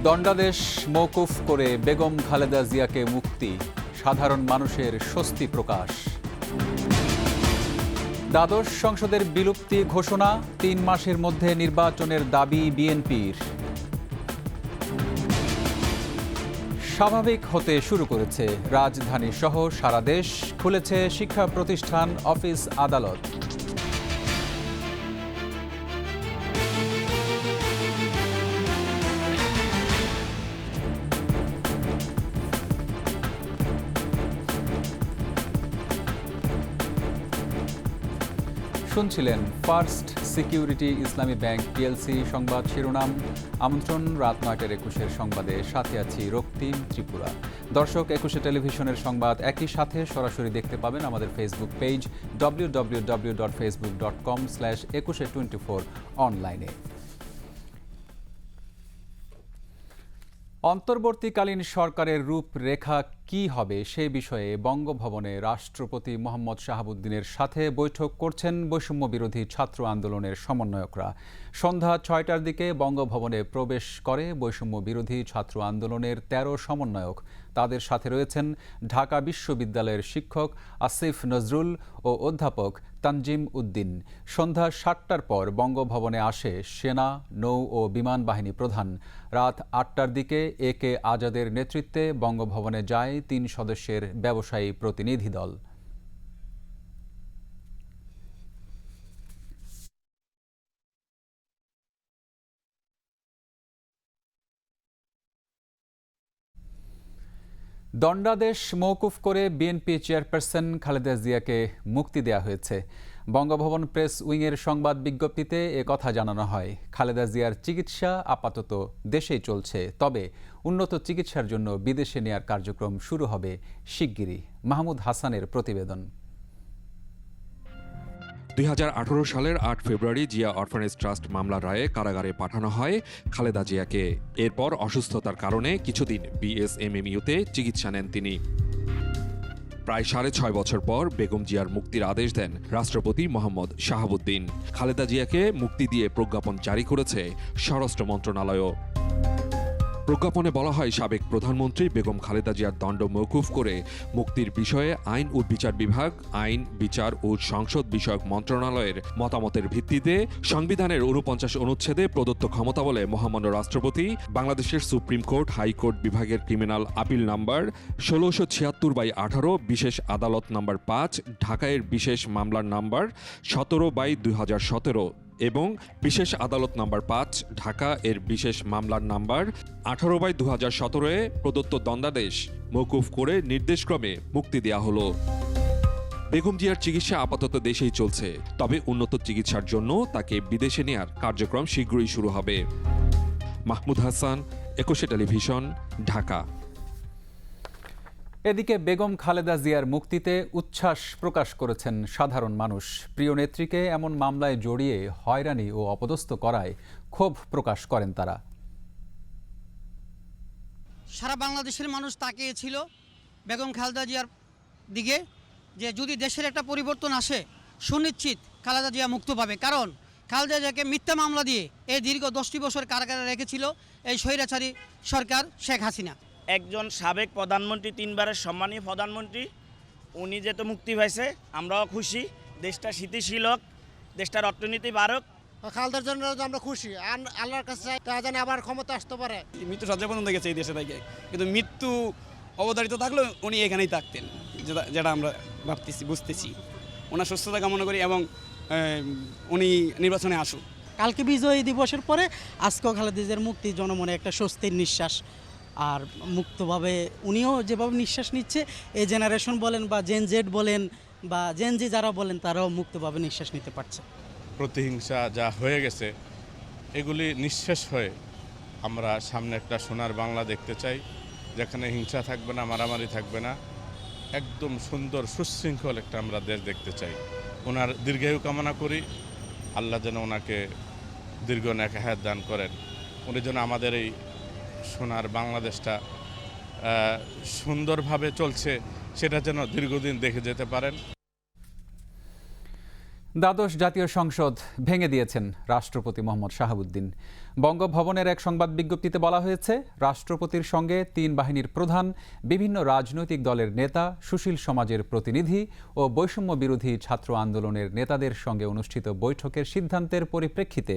দণ্ডাদেশ মওকুফ করে বেগম খালেদা জিয়াকে মুক্তি, সাধারণ মানুষের স্বস্তি প্রকাশ। দ্বাদশ সংসদের বিলুপ্তি ঘোষণা, ৩ মাসের মধ্যে নির্বাচনের দাবি বিএনপির। স্বাভাবিক হতে শুরু করেছে রাজধানী সহ সারা দেশ, খুলেছে শিক্ষা প্রতিষ্ঠান, অফিস, আদালত। শুনছিলেন ফার্স্ট সিকিউরিটি ইসলামী ব্যাংক পিএলসি সংবাদ শিরোনাম। আমন্ত্রণ রাত 9টার 21-এর সংবাদে, সাথে আছি রক্তিম ত্রিপুরা। দর্শক, 21 টেলিভিশনের সংবাদ একই সাথে সরাসরি দেখতে পাবেন আমাদের ফেসবুক পেজ www.facebook.com/2124 অনলাইনে। অন্তর্বর্তীকালীন সরকারের রূপরেখা কী হবে সে বিষয়ে বঙ্গভবনে রাষ্ট্রপতি মোহাম্মদ শাহাবুদ্দিনের সাথে বৈঠক করছেন বৈষম্য বিরোধী ছাত্র আন্দোলনের সমন্বয়করা। সন্ধ্যা 6টার দিকে বঙ্গভবনে প্রবেশ করে বৈষম্য বিরোধী ছাত্র আন্দোলনের 13 সমন্বয়ক। তাদের সাথে রয়েছেন ঢাকা বিশ্ববিদ্যালয়ের শিক্ষক আসিফ নজরুল ও অধ্যাপক তানজিম উদ্দিন। সন্ধ্যা 7টার পর বঙ্গভবনে আসে সেনা, নৌ ও বিমান বাহিনী প্রধান। রাত 8টার দিকে একে আজাদের নেতৃত্বে বঙ্গভবনে যায় 3 সদস্যের ব্যবসায়ী প্রতিনিধি দল। দণ্ডাদেশ মওকুফ করে বিএনপি চেয়ারপারসন খালেদা জিয়াকে মুক্তি দেয়া হয়েছে। বঙ্গভবন প্রেস উইংয়ের সংবাদ বিজ্ঞপ্তিতে কথা জানানো হয়, খালেদা জিয়ার চিকিৎসা আপাতত দেশেই চলছে, তবে উন্নত চিকিৎসার জন্য বিদেশে নেয়ার কার্যক্রম শুরু হবে শিগগিরই। মাহমুদ হাসানের প্রতিবেদন। 2018 সালের 8 ফেব্রুয়ারি জিয়া অরফানেজ ট্রাস্ট মামলার রায়ে কারাগারে পাঠানো হয় খালেদা জিয়াকে। এরপর অসুস্থতার কারণে কিছুদিন বিএসএমএমইউতে চিকিৎসা নেন তিনি। প্রায় 6.5 বছর পর বেগম জিয়ার মুক্তির আদেশ দেন রাষ্ট্রপতি মোহাম্মদ শাহাবুদ্দিন। খালেদা জিয়াকে মুক্তি দিয়ে প্রজ্ঞাপন জারি করেছে স্বরাষ্ট্র মন্ত্রণালয়ও। প্রজ্ঞাপনে বলা হয়, সাবেক প্রধানমন্ত্রী বেগম খালেদা জিয়ার দণ্ড মওকুফ করে মুক্তির বিষয়ে আইন ও বিচার বিভাগ, আইন, বিচার ও সংসদ বিষয়ক মন্ত্রণালয়ের মতামতের ভিত্তিতে সংবিধানের 49 অনুচ্ছেদে প্রদত্ত ক্ষমতা বলে মহামান্য রাষ্ট্রপতি বাংলাদেশের সুপ্রিম কোর্ট, হাইকোর্ট বিভাগের ক্রিমিনাল আপিল নাম্বার 1676/18, বিশেষ আদালত নাম্বার 5, ঢাকায়ের বিশেষ মামলার নাম্বার 17/2017 এবং বিশেষ আদালত নাম্বার 5, ঢাকা এর বিশেষ মামলার নাম্বার 18/2017 প্রদত্ত দণ্ডাদেশ মওকুফ করে নির্দেশক্রমে মুক্তি দেয়া হলো। বেগম জিয়ার চিকিৎসা আপাতত দেশেই চলছে, তবে উন্নত চিকিৎসার জন্য তাকে বিদেশে নেয়ার কার্যক্রম শীঘ্রই শুরু হবে। মাহমুদ হাসান, 21 টেলিভিশন, ঢাকা। এদিকে বেগম খালেদা জিয়ার মুক্তিতে উচ্ছ্বাস প্রকাশ করেছেন সাধারণ মানুষ। প্রিয় নেত্রীকে এমন মামলায় জড়িয়ে হয়রানি ও অপদস্থ করায় ক্ষোভ প্রকাশ করেন তারা। সারা বাংলাদেশের মানুষ তাকিয়েছিল বেগম খালেদা জিয়ার দিকে, যে যদি দেশের একটা পরিবর্তন আসে সুনিশ্চিত খালেদা জিয়া মুক্ত পাবে। কারণ খালেদা জিয়াকে মিথ্যা মামলা দিয়ে এই দীর্ঘ 10টি বছর কারাগারে রেখেছিল এই স্বৈরাচারী সরকার শেখ হাসিনা। একজন সাবেক প্রধানমন্ত্রী, 3 বারের সম্মানীয় প্রধানমন্ত্রী, উনি যেহেতু মুক্তি পাইছে আমরাও খুশি। দেশটা স্থিতিশীল হোক, দেশটার অর্থনীতি বাড়ক। খালেদার জন্য আমরা খুশি, আল্লাহর কাছে তারা জানে আবার ক্ষমতা আসতে পারে। মৃত্যু সজ্জা পর্যন্ত গেছে এই দেশে থেকে, কিন্তু মৃত্যু অবধারিত থাকলেও উনি এখানেই থাকতেন, যেটা আমরা ভাবতেছি, বুঝতেছি। ওনার সুস্থতা কামনা করি এবং উনি নির্বাচনে আসুক। কালকে বিজয় দিবসের পরে আজকেও খালেদা জিয়ার মুক্তি জনমনে একটা স্বস্তির নিঃশ্বাস। আর মুক্তভাবে উনিও যেভাবে নিঃশ্বাস নিচ্ছে, এই জেনারেশন বলেন বা জেন জেড বলেন বা জেন জি যারা বলেন, তারাও মুক্তভাবে নিঃশ্বাস নিতে পারছে। প্রতিহিংসা যা হয়ে গেছে এগুলি নিঃশেষ হয়ে আমরা সামনে একটা সোনার বাংলা দেখতে চাই, যেখানে হিংসা থাকবে না, মারামারি থাকবে না, একদম সুন্দর সুশৃঙ্খল একটা আমরা দেশ দেখতে চাই। ওনার দীর্ঘায়ু কামনা করি, আল্লাহ যেন ওনাকে দীর্ঘ নেক হায়াত দান করেন। উনি যেন আমাদের এই সোনার বাংলাদেশটা সুন্দরভাবে চলছে সেটা যেন দীর্ঘদিন দেখে যেতে পারেন। দ্বাদশ জাতীয় সংসদ ভেঙে দিয়েছেন রাষ্ট্রপতি মোহাম্মদ শাহাবুদ্দিন। বঙ্গভবনের এক সংবাদ বিজ্ঞপ্তিতে বলা হয়েছে, রাষ্ট্রপতির সঙ্গে 3 বাহিনীর প্রধান, বিভিন্ন রাজনৈতিক দলের নেতা, সুশীল সমাজের প্রতিনিধি ও বৈষম্য বিরোধী ছাত্র আন্দোলনের নেতাদের সঙ্গে অনুষ্ঠিত বৈঠকের সিদ্ধান্তের পরিপ্রেক্ষিতে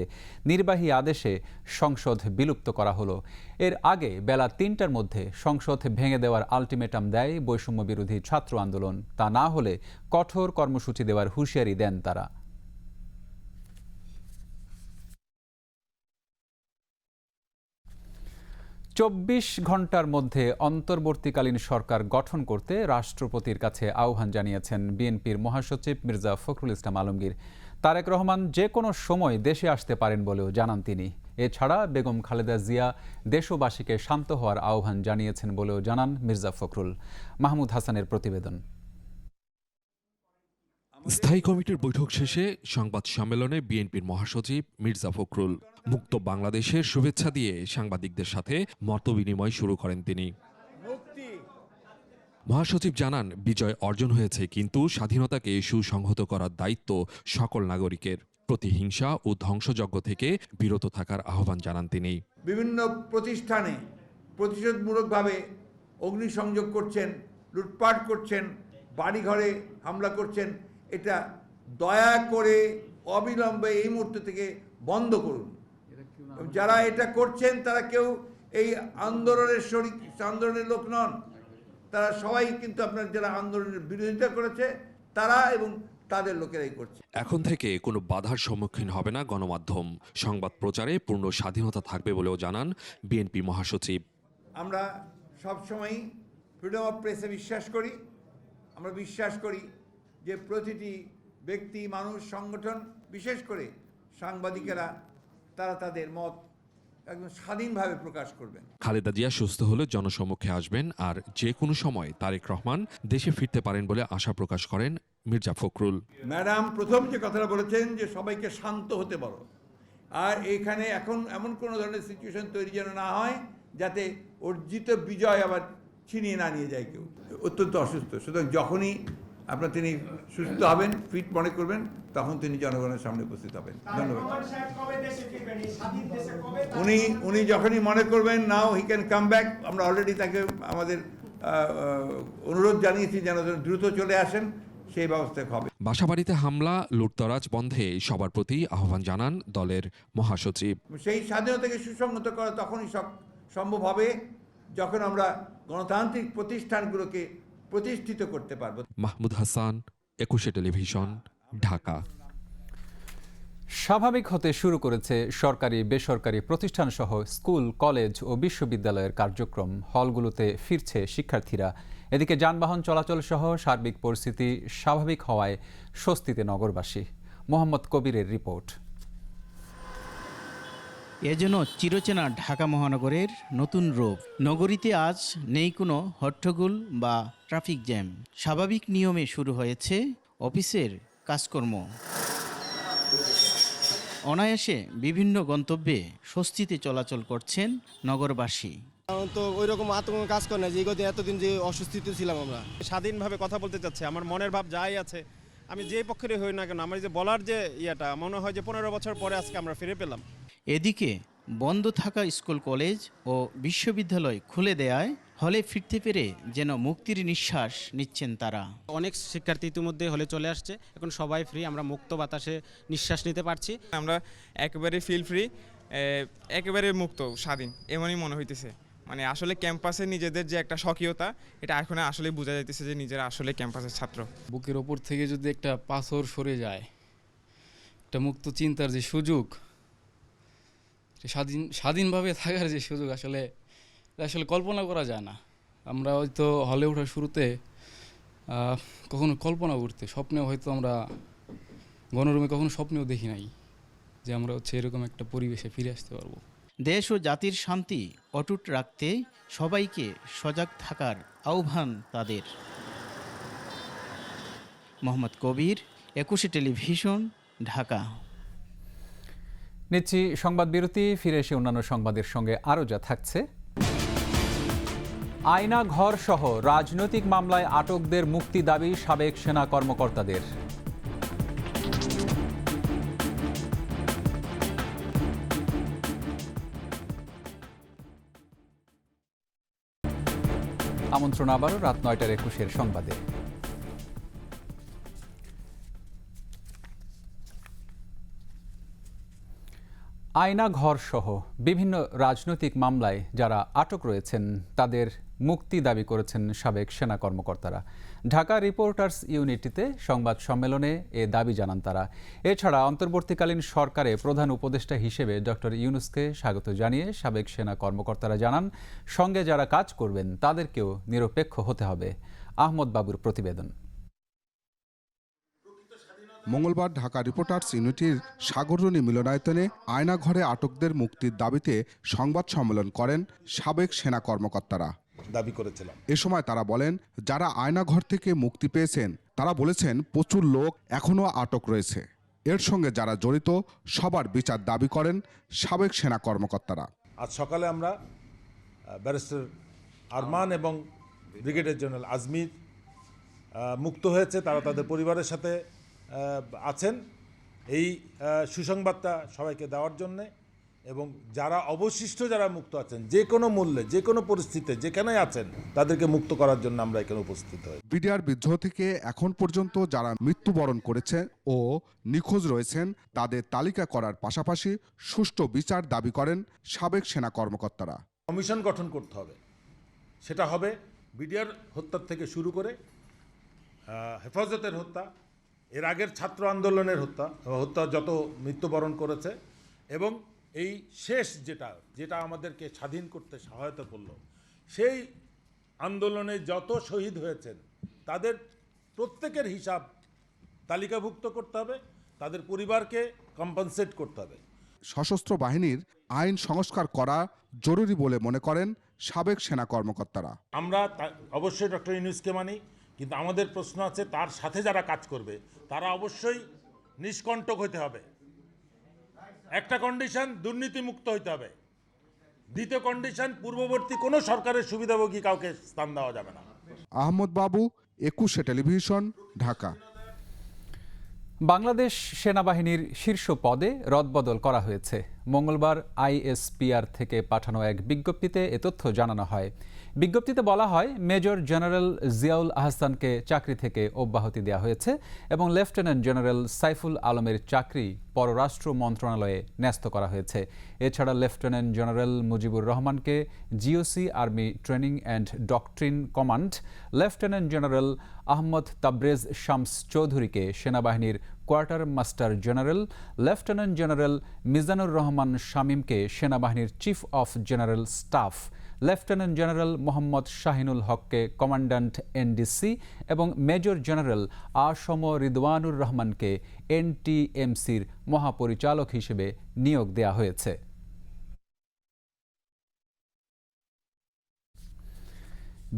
নির্বাহী আদেশে সংসদ বিলুপ্ত করা হলো। এর আগে বেলা 3টার মধ্যে সংসদ ভেঙে দেওয়ার আলটিমেটাম দেয় বৈষম্য বিরোধী ছাত্র আন্দোলন। তা না হলে কঠোর কর্মসূচি দেওয়ার হুঁশিয়ারি দেন তারা। 24 ঘন্টার মধ্যে অন্তর্বর্তীকালীন সরকার গঠন করতে রাষ্ট্রপতির কাছে আহ্বান জানিয়েছেন বিএনপির মহাসচিব মির্জা ফখরুল ইসলাম আলমগীর। তারেক রহমান যে কোনো সময় দেশে আসতে পারেন বলেও জানান তিনি। এছাড়া বেগম খালেদা জিয়া দেশবাসীকে শান্ত হওয়ার আহ্বান জানিয়েছেন বলেও জানান মির্জা ফখরুল। মাহমুদ হাসানের প্রতিবেদন। স্থায়ী কমিটির বৈঠক শেষে সংবাদ সম্মেলনে বিএনপির মহাসচিব মির্জা ফখরুল মুক্ত বাংলাদেশের শুভেচ্ছা দিয়ে সাংবাদিকদের সাথে মতবিনিময় শুরু করেন তিনি। মহাসচিব জানান, বিজয় অর্জন হয়েছে, কিন্তু স্বাধীনতাকে সুসংহত করার দায়িত্ব সকল নাগরিকের। প্রতিহিংসা ও ধ্বংসযজ্ঞ থেকে বিরত থাকার আহ্বান জানান তিনি। বিভিন্ন প্রতিষ্ঠানে প্রতিশোধমূলকভাবে অগ্নিসংযোগ করছেন, লুটপাট করছেন, বাড়িঘরে হামলা করছেন। এটা দয়া করে অবিলম্বে এই মুহূর্ত থেকে বন্ধ করুন। যারা এটা করছেন তারা কেউ এই আন্দোলনের লোক নন। তারা সবাই কিন্তু আপনার যারা আন্দোলনের বিরোধিতা করেছে তারা এবং তাদের লোকেরাই করছে। এখন থেকে কোনো বাধার সম্মুখীন হবে না গণমাধ্যম। সংবাদ প্রচারে পূর্ণ স্বাধীনতা থাকবে বলেও জানান বিএনপি মহাসচিব। আমরা সবসময় ফ্রিডম অফ প্রেসে বিশ্বাস করি। আমরা বিশ্বাস করি যে প্রতিটি ব্যক্তি, মানুষ, সংগঠন, বিশেষ করে সাংবাদিকেরা, তারা তাদের মত একদম স্বাধীনভাবে প্রকাশ করবেন। খালেদা জিয়া সুস্থ হলে জনসম্মুখে আসবেন আর যে কোনো সময় তারেক রহমান দেশে ফিরতে পারেন বলে আশা প্রকাশ করেন মির্জা ফখরুল। ম্যাডাম প্রথম যে কথাটা বলেছেন যে সবাইকে শান্ত হতে বলো, আর এখানে এখন এমন কোনো ধরনের সিচুয়েশন তৈরি যেন না হয় যাতে অর্জিত বিজয় আবার ছিনিয়ে না নিয়ে যায় কেউ। অত্যন্ত অসুস্থ, সুতরাং যখনই তিনি সুস্থ হবেন, ফিট মনে করবেন, তখন তিনি জনগণের সামনে উপস্থিত হবেন। ধন্যবাদ। উনি যখনই মনে করবেন নাও হি ক্যান কাম ব্যাক, আমরা অলরেডি তাকে আমাদের অনুরোধ জানিয়েছি যেন দ্রুত চলে আসেন, সেই ব্যবস্থা হবে। বাসাবাড়িতে হামলা, লুটতরাজ বন্ধে সবার প্রতি আহ্বান জানান দলের মহাসচিব। সেই স্বাধীনতাকে সুসংহত করা তখনই সম্ভব হবে যখন আমরা গণতান্ত্রিক প্রতিষ্ঠানগুলোকে প্রতিষ্ঠিত করতে পারব। মাহমুদ হাসান, 21 টেলিভিশন, ঢাকা। স্বাভাবিক হতে শুরু করেছে সরকারি বেসরকারি প্রতিষ্ঠানসহ স্কুল, কলেজ ও বিশ্ববিদ্যালয়ের কার্যক্রম। হলগুলোতে ফিরছে শিক্ষার্থীরা। এদিকে যানবাহন চলাচল সহ সার্বিক পরিস্থিতি স্বাভাবিক হওয়ায় স্বস্তিতে নগরবাসী। মোহাম্মদ কবিরের রিপোর্ট। এজন্য চিরচেনা ঢাকা মহানগরের নতুন রূপ। নগরীতে আজ নেই কোনো হট্টগোল বা ট্রাফিক জ্যাম। স্বাভাবিক নিয়মে শুরু হয়েছে অফিসের কাজকর্ম। অনায়াসে বিভিন্ন গন্তব্যে স্বস্তিতে চলাচল করছেন নগরবাসী। তো ওই রকম আতঙ্ক কাজ করে না যে এতদিন যে অস্বস্তিতে ছিলাম। আমরা স্বাধীনভাবে কথা বলতে চাচ্ছি, আমার মনের ভাব যাই আছে, আমি যে পক্ষেরই হই না কেন, আমার যে বলার যে ইয়েটা মনে হয় যে 15 বছর পরে আজকে আমরা ফিরে পেলাম। এদিকে বন্ধ থাকা স্কুল, কলেজ ও বিশ্ববিদ্যালয় খুলে দেয়ায় হলে ফিরতে পেরে যেন মুক্তির নিঃশ্বাস নিচ্ছেন তারা। অনেক শিক্ষার্থী ইতিমধ্যে হলে চলে আসছে, এখন সবাই ফ্রি, আমরা মুক্ত বাতাসে নিঃশ্বাস নিতে পারছি। আমরা একেবারে ফিল ফ্রি, একেবারে মুক্ত, স্বাধীন এমনই মনে হইতেছে। মানে আসলে ক্যাম্পাসে নিজেদের যে একটা স্বকীয়তা, এটা এখন আসলে বোঝা যাইতেছে যে নিজেরা আসলে ক্যাম্পাসের ছাত্র। বুকের ওপর থেকে যদি একটা পাথর সরে যায়, একটা মুক্ত চিন্তার যে সুযোগ, স্বাধীনভাবে থাকার যে সুযোগ, আসলে কল্পনা করা যায় না। আমরা হয়তো হলে ওঠার শুরুতে কখনো কল্পনা করতে, স্বপ্নেও হয়তো আমরা গণরুমে কখনো স্বপ্নেও দেখি নাই যে আমরা এরকম একটা পরিবেশে ফিরে আসতে পারবো। দেশ ও জাতির শান্তি অটুট রাখতে সবাইকে সজাগ থাকার আহ্বান তাদের। মোহাম্মদ কবির, 21 টেলিভিশন, ঢাকা। নিচ্ছি সংবাদ বিরতি। ফিরে এসে অন্যান্য সংবাদের সঙ্গে আরও যা থাকছে। আয়না ঘর সহ রাজনৈতিক মামলায় আটকদের মুক্তি দাবি সাবেক সেনা কর্মকর্তাদের। আমন্ত্রণ আবারও রাত 9:21 সংবাদে। আয়না ঘর সহ বিভিন্ন রাজনৈতিক মামলায় যারা আটক রয়েছেন তাদের মুক্তি দাবি করেছেন সাবেক সেনা কর্মকর্তারা। ঢাকা রিপোর্টার্স ইউনিটিতে সংবাদ সম্মেলনে এ দাবি জানান তারা। এছাড়া অন্তর্বর্তীকালীন সরকারে প্রধান উপদেষ্টা হিসেবে ডক্টর ইউনূসকে স্বাগত জানিয়ে সাবেক সেনা কর্মকর্তারা জানান, সঙ্গে যারা কাজ করবেন তাদেরকেও নিরপেক্ষ হতে হবে। আহমদ বাবুর প্রতিবেদন। মঙ্গলবার ঢাকা রিপোর্টার্স ইউনিটির সাগররণী মিলনায়তনে আয়নাঘরে আটকদের মুক্তির দাবিতে সংবাদ সম্মেলন করেন সাবেক সেনা কর্মকর্তারা। দাবি করেছিলাম এ সময় তারা বলেন, যারা আয়নাঘর থেকে মুক্তি পেয়েছেন তারা বলেছেন প্রচুর লোক এখনও আটক রয়েছে। এর সঙ্গে যারা জড়িত সবার বিচার দাবি করেন সাবেক সেনা কর্মকর্তারা। আজ সকালে আমরা ব্যারিস্টার আরমান এবং ব্রিগেডিয়ার জেনারেল আজমির মুক্ত হয়েছে, তারা তাদের পরিবারের সাথে আছেন। এই সুসংবাদটা সবাইকে দেওয়ার জন্যে এবং যারা অবশিষ্ট যারা মুক্ত আছেন যে কোনো মূল্যে যে কোনো পরিস্থিতিতে যেখানে আছেন তাদেরকে মুক্ত করার জন্য আমরা এখানে উপস্থিত হই। বিডিআর বিদ্রোহ থেকে এখন পর্যন্ত যারা মৃত্যুবরণ করেছে ও নিখোঁজ রয়েছেন তাদের তালিকা করার পাশাপাশি সুষ্ঠু বিচার দাবি করেন সাবেক সেনা কর্মকর্তারা। কমিশন গঠন করতে হবে, সেটা হবে বিডিআর হত্যার থেকে শুরু করে হেফাজতের হত্যা, এর আগের ছাত্র আন্দোলনের হত্যা যত মৃত্যুবরণ করেছে এবং এই শেষ যেটা আমাদেরকে স্বাধীন করতে সহায়তা করলো, সেই আন্দোলনে যত শহীদ হয়েছেন তাদের প্রত্যেকের হিসাব তালিকাভুক্ত করতে হবে, তাদের পরিবারকে কম্পেনসেট করতে হবে। সশস্ত্র বাহিনীর আইন সংস্কার করা জরুরি বলে মনে করেন সাবেক সেনা কর্মকর্তারা। আমরা অবশ্যই ডক্টর ইউনূসকে মানি, কিন্তু আমাদের প্রশ্ন আছে তার সাথে যারা কাজ করবে তারা অবশ্যই নিষ্কণ্টক হতে হবে। একটা কন্ডিশন, দুর্নীতিমুক্ত হতে হবে। দ্বিতীয় কন্ডিশন, পূর্ববর্তী কোনো সরকারের সুবিধাভোগী কাউকে স্থান দেওয়া যাবে না। আহমদ বাবু, 21 টেলিভিশন, ঢাকা। বাংলাদেশ সেনাবাহিনীর শীর্ষ পদে রদবদল করা হয়েছে। মঙ্গলবার আইএসপিআর থেকে পাঠানো এক বিজ্ঞপ্তিতে এ তথ্য জানানো হয়। বিজ্ঞপ্তিতে বলা হয়, মেজর জেনারেল জিয়াউল আহসানকে চাকরি থেকে অব্যাহতি দেওয়া হয়েছে এবং লেফটেন্যান্ট জেনারেল সাইফুল আলমের চাকরি পররাষ্ট্র মন্ত্রণালয়ে ন্যস্ত করা হয়েছে। এছাড়া লেফটেন্যান্ট জেনারেল মুজিবুর রহমানকে GOC army training and doctrine command, lieutenant general Ahmad Tabrez Shams চৌধুরীকে সেনাবাহিনীর quartermaster general, lieutenant general Mizanur Rahman শামীমকে সেনাবাহিনীর chief of general staff, lieutenant general Mohammad Shahinul হককে কমান্ড্যান্ট এনডিসি এবং মেজর জেনারেল আসম রিদওয়ানুর রহমানকে এনটিএমসির মহাপরিচালক হিসেবে নিয়োগ দেওয়া হয়েছে।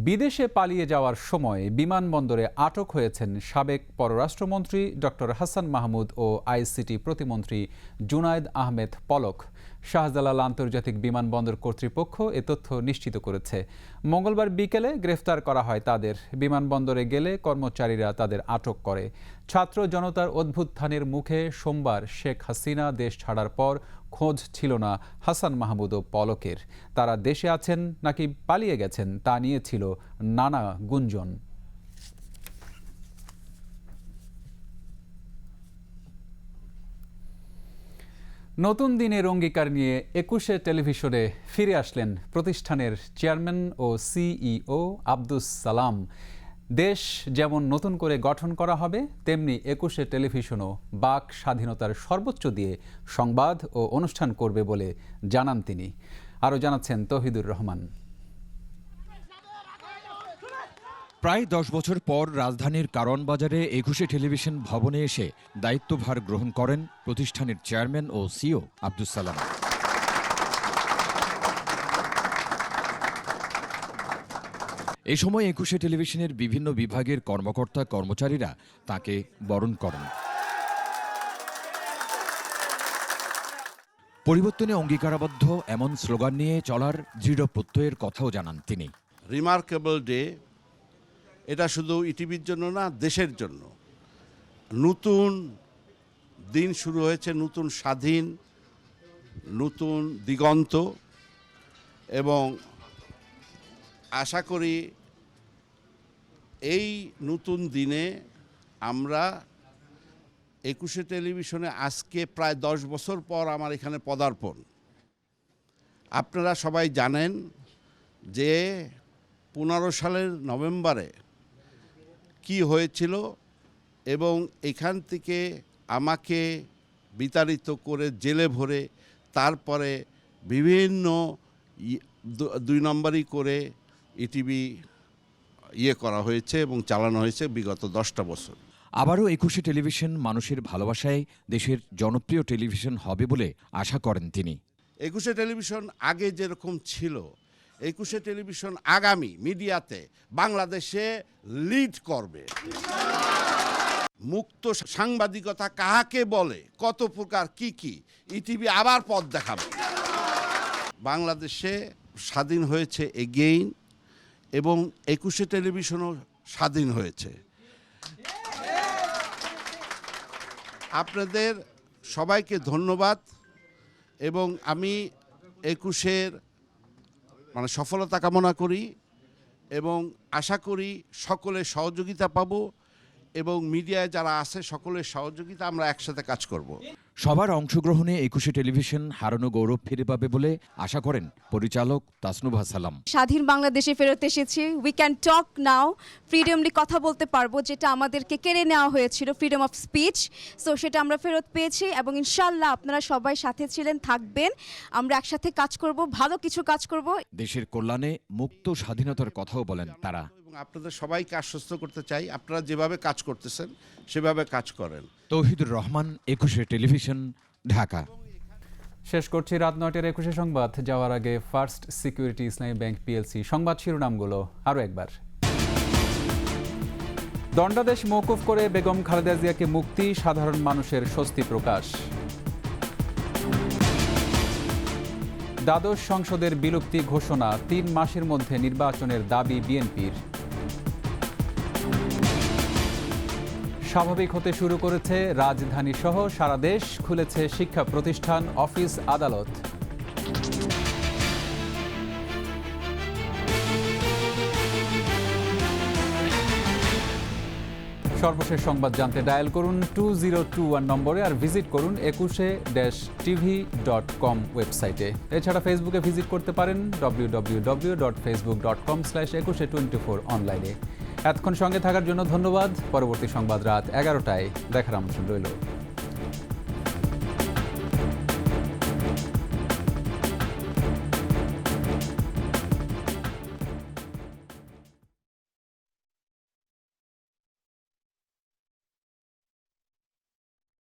বিদেশে পালিয়ে যাওয়ার সময় বিমানবন্দরে আটক হয়েছেন সাবেক পররাষ্ট্রমন্ত্রী ডক্টর হাসান মাহমুদ ও আইসিটি প্রতিমন্ত্রী জুনায়েদ আহমেদ পলক। শাহজালাল আন্তর্জাতিক বিমানবন্দর কর্তৃপক্ষ এ তথ্য নিশ্চিত করেছে। মঙ্গলবার বিকেলে গ্রেফতার করা হয় তাদের। বিমানবন্দরে গেলে কর্মচারীরা তাদের আটক করে। ছাত্র জনতার অভ্যুত্থানের মুখে সোমবার শেখ হাসিনা দেশ ছাড়ার পর খোঁজ ছিল না হাসান মাহমুদ ও পলকের। তারা দেশে আছেন নাকি পালিয়ে গেছেন তা নিয়ে ছিল নানা গুঞ্জন। নতুন দিনের অঙ্গীকার নিয়ে 21 টেলিভিশনে ফিরে আসলেন প্রতিষ্ঠানের চেয়ারম্যান ও সিইও আব্দুস সালাম। দেশ যেমন নতুন করে গঠন করা হবে, তেমনি 21 টেলিভিশনও বাক স্বাধীনতার সর্বোচ্চ দিয়ে সংবাদ ও অনুষ্ঠান করবে বলে জানান তিনি। আরও জানাচ্ছেন তৌহিদুর রহমান। প্রায় 10 বছর পর রাজধানীর কারওয়ান বাজারে 21 টেলিভিশন ভবনে এসে দায়িত্বভার গ্রহণ করেন প্রতিষ্ঠানের চেয়ারম্যান ও সিইও আব্দুস সালাম। এই সময় 21 টেলিভিশনের বিভিন্ন বিভাগের কর্মকর্তা কর্মচারীরা তাকে বরণ করেন। পরিবর্তনে অঙ্গীকারাবদ্ধ এমন স্লোগান নিয়ে চলার দৃঢ় প্রত্যয়ের কথাও জানান তিনি। রিমার্কেবল ডে, এটা শুধু ইটিভির জন্য না, দেশের জন্য নতুন দিন শুরু হয়েছে, নতুন স্বাধীন, নতুন দিগন্ত, এবং আশা করি এই নতুন দিনে আমরা 21শে টেলিভিশনে আজকে প্রায় 10 বছর পর আমার এখানে পদার্পণ। আপনারা সবাই জানেন যে 15 সালের নভেম্বরে কি হয়েছিল এবং এখান থেকে আমাকে বিতাড়িত করে জেলে ভরে তারপরে বিভিন্ন 2 নম্বরই করে ইটিভি করা হয়েছে এবং চালানো হয়েছে বিগত 10টা বছর। আবারও 21শে টেলিভিশন মানুষের ভালোবাসায় দেশের জনপ্রিয় টেলিভিশন হবে বলে আশা করেন তিনি। 21শে টেলিভিশন আগে যেরকম ছিল, 21শে টেলিভিশন আগামী মিডিয়াতে বাংলাদেশে লিড করবে। মুক্ত সাংবাদিকতা কাহাকে বলে, কত প্রকার কি ইটিভি আবার পথ দেখাবে। বাংলাদেশে স্বাধীন হয়েছে এগেইন এবং 21শে টেলিভিশনও স্বাধীন হয়েছে। আপনাদের সবাইকে ধন্যবাদ এবং আমি 21শের সফলতা কামনা করি এবং আশা করি সকলের সহযোগিতা পাবো এবং মিডিয়ায় যারা আছে সকলের সহযোগিতা আমরা একসাথে কাজ করব। সবার অংশগ্রহণে 21শে টেলিভিশন হারানো গৌরব ফিরে পাবে বলে আশা করেন পরিচালক তাসনুভা সালাম। স্বাধীন বাংলাদেশে ফেরত এসেছি, উই ক্যান টক নাও, ফ্রিডমলি কথা বলতে পারবো, যেটা আমাদেরকে কেড়ে নেওয়া হয়েছিল, ফ্রিডম অফ স্পিচ। সো সেটা আমরা ফেরত পেয়েছি এবং ইনশাআল্লাহ আপনারা সবাই সাথে ছিলেন, থাকবেন, আমরা একসাথে কাজ করব, ভালো কিছু কাজ করব। দেশের কল্যাণে মুক্ত স্বাধীনতার কথাও বলেন তারা। আপনাদের সবাইকে আশ্বস্ত করতে চাই, আপনারা যেভাবে কাজ করতেছেন সেভাবে কাজ করেন। তৌহিদুর রহমান, 21শে টেলিভিশন, ঢাকা। শেষ করছি রাত 9টার 21শে সংবাদ। যাওয়ার আগে ফার্স্ট সিকিউরিটি ইসলামী ব্যাংক পিএলসি সংবাদ শিরোনামগুলো আরও একবার। দণ্ডাদেশ মওকুফ করে বেগম খালেদা জিয়াকে মুক্তি, সাধারণ মানুষের স্বস্তি প্রকাশ। দ্বাদশ সংসদের বিলুপ্তি ঘোষণা, 3 মাসের মধ্যে নির্বাচনের দাবি বিএনপির। স্বাভাবিক হতে শুরু করেছে রাজধানী সহ সারা দেশ, খুলেছে শিক্ষা প্রতিষ্ঠান, অফিস, আদালত। সর্বশেষ সংবাদ জানতে ডায়াল করুন 2021 নম্বরে আর ভিজিট করুন 21-tv.com ওয়েবসাইটে। এছাড়া ফেসবুকে ভিজিট করতে পারেন www.facebook.com/2124 অনলাইনে। এতক্ষণ সঙ্গে থাকার জন্য ধন্যবাদ। পরবর্তী সংবাদ রাত 11টায় দেখার আমন্ত্রণ রইল।